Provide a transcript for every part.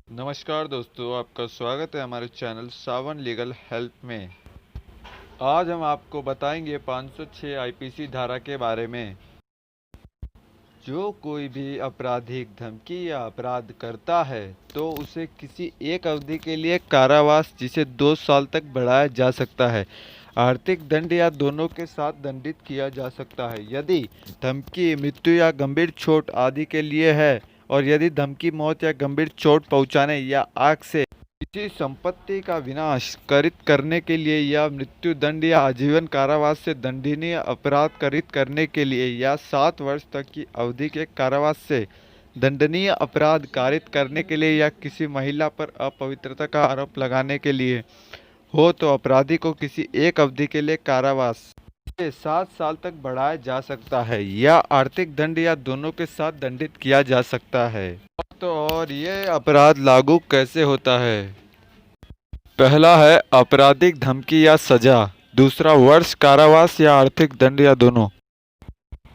नमस्कार दोस्तों, आपका स्वागत है हमारे चैनल सावन लीगल हेल्प में। आज हम आपको बताएंगे 506 आईपीसी धारा के बारे में। जो कोई भी आपराधिक धमकी या अपराध करता है तो उसे किसी एक अवधि के लिए कारावास जिसे 2 साल तक बढ़ाया जा सकता है, आर्थिक दंड या दोनों के साथ दंडित किया जा सकता है यदि धमकी मृत्यु या गंभीर चोट आदि के लिए है, और यदि धमकी मौत या गंभीर चोट पहुंचाने या आग से किसी संपत्ति का विनाश कारित करने के लिए या मृत्यु दंड या आजीवन कारावास से दंडनीय अपराध कारित करने के लिए या 7 वर्ष तक की अवधि के कारावास से दंडनीय अपराध कारित करने के लिए या किसी महिला पर अपवित्रता का आरोप लगाने के लिए हो तो अपराधी को किसी एक अवधि के लिए कारावास से 7 साल तक बढ़ाया जा सकता है या आर्थिक दंड या दोनों के साथ दंडित किया जा सकता है। तो और ये अपराध लागू कैसे होता है? पहला है आपराधिक धमकी या सजा, दूसरा वर्ष कारावास या आर्थिक दंड या दोनों।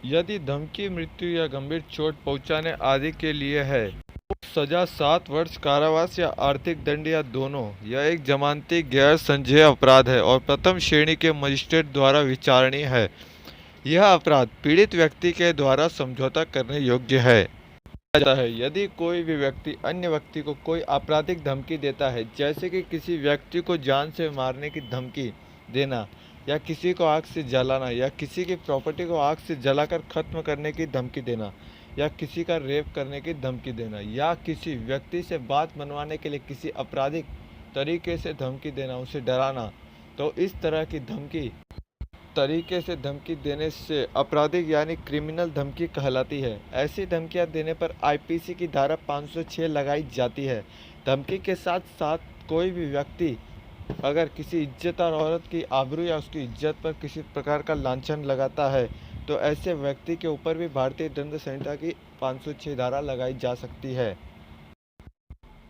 यदि धमकी मृत्यु या गंभीर चोट पहुंचाने आदि के लिए है तो सजा 7 वर्ष कारावास या आर्थिक दंड या दोनों। यह एक जमानती गैर संज्ञेय अपराध है और प्रथम श्रेणी के मजिस्ट्रेट द्वारा विचारणीय है। यह अपराध पीड़ित व्यक्ति के द्वारा समझौता करने योग्य है। यदि कोई भी व्यक्ति अन्य व्यक्ति को कोई आपराधिक धमकी देता है, जैसे कि किसी व्यक्ति को जान से मारने की धमकी देना या किसी को आग से जलाना या किसी की प्रॉपर्टी को आग से जलाकर खत्म करने की धमकी देना या किसी का रेप करने की धमकी देना या किसी व्यक्ति से बात मनवाने के लिए किसी आपराधिक तरीके से धमकी देना, उसे डराना, तो इस तरह की तरीके से धमकी देने से आपराधिक यानी क्रिमिनल धमकी कहलाती है। ऐसी धमकियां देने पर आईपीसी की धारा 506 लगाई जाती है। धमकी के साथ साथ कोई भी व्यक्ति अगर किसी इज्जतदार औरत की आबरू या उसकी इज्जत पर किसी प्रकार का लांछन लगाता है तो ऐसे व्यक्ति के ऊपर भी भारतीय दंड संहिता की 506 धारा लगाई जा सकती है।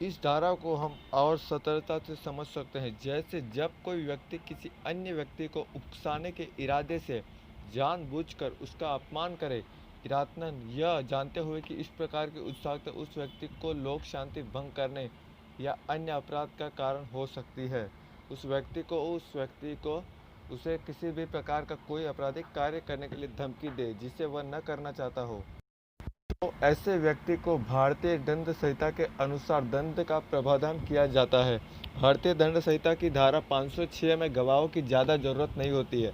इस धारा को हम और सतर्कता से समझ सकते हैं, जैसे जब कोई व्यक्ति किसी अन्य व्यक्ति को उकसाने के इरादे से जानबूझकर उसका अपमान करे, इरादतन यह जानते हुए कि इस प्रकार की उत्सुकता उस व्यक्ति को लोक शांति भंग करने या अन्य अपराध का कारण हो सकती है। उस व्यक्ति को उसे किसी भी प्रकार का कोई आपराधिक कार्य करने के लिए धमकी दे जिसे वह न करना चाहता हो, तो ऐसे व्यक्ति को भारतीय दंड संहिता के अनुसार दंड का प्रावधान किया जाता है। भारतीय दंड संहिता की धारा 506 में गवाहों की ज़्यादा जरूरत नहीं होती है।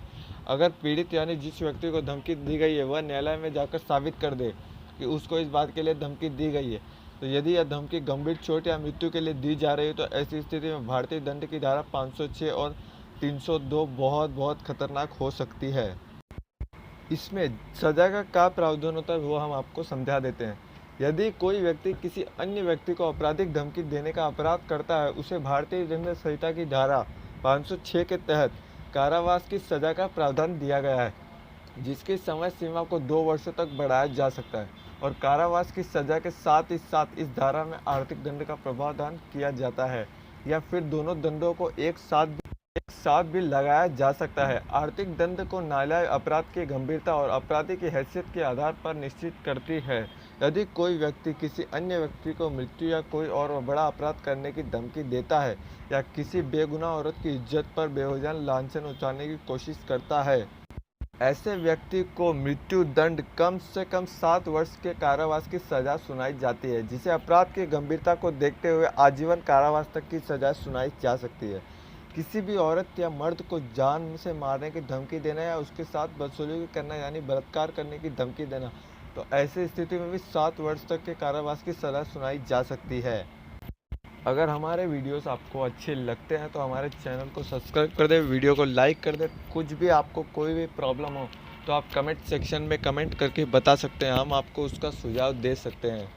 अगर पीड़ित यानी जिस व्यक्ति को धमकी दी गई है वह न्यायालय में जाकर साबित कर दे कि उसको इस बात के लिए धमकी दी गई है, तो यदि यह धमकी गंभीर चोट या मृत्यु के लिए दी जा रही है तो ऐसी स्थिति में भारतीय दंड की धारा 506 और 302 बहुत खतरनाक हो सकती है। इसमें सजा का क्या प्रावधान होता है वो हम आपको समझा देते हैं। यदि कोई व्यक्ति किसी अन्य व्यक्ति को आपराधिक धमकी देने का अपराध करता है, उसे भारतीय दंड संहिता की धारा 506 के तहत कारावास की सजा का प्रावधान दिया गया है, जिसकी समय सीमा को 2 वर्षों तक बढ़ाया जा सकता है। और कारावास की सजा के साथ ही साथ इस धारा में आर्थिक दंड का प्रावधान किया जाता है या फिर दोनों दंडों को एक साथ भी लगाया जा सकता है। आर्थिक दंड को न्यायालय अपराध की गंभीरता और अपराधी की हैसियत के आधार पर निश्चित करती है। यदि कोई व्यक्ति किसी अन्य व्यक्ति को मृत्यु या कोई और बड़ा अपराध करने की धमकी देता है या किसी बेगुनाह औरत की इज्जत पर बेवजह लांछन उतारने की कोशिश करता है, ऐसे व्यक्ति को मृत्यु दंड कम से कम 7 वर्ष के कारावास की सजा सुनाई जाती है, जिसे अपराध की गंभीरता को देखते हुए आजीवन कारावास तक की सजा सुनाई जा सकती है। किसी भी औरत या मर्द को जान से मारने की धमकी देना या उसके साथ बदसलूकी करना यानी बलात्कार करने की धमकी देना, तो ऐसी स्थिति में भी 7 वर्ष तक के कारावास की सजा सुनाई जा सकती है। अगर हमारे वीडियोस आपको अच्छे लगते हैं तो हमारे चैनल को सब्सक्राइब कर दें, वीडियो को लाइक कर दें। कुछ भी आपको कोई भी प्रॉब्लम हो तो आप कमेंट सेक्शन में कमेंट करके बता सकते हैं, हम आपको उसका सुझाव दे सकते हैं।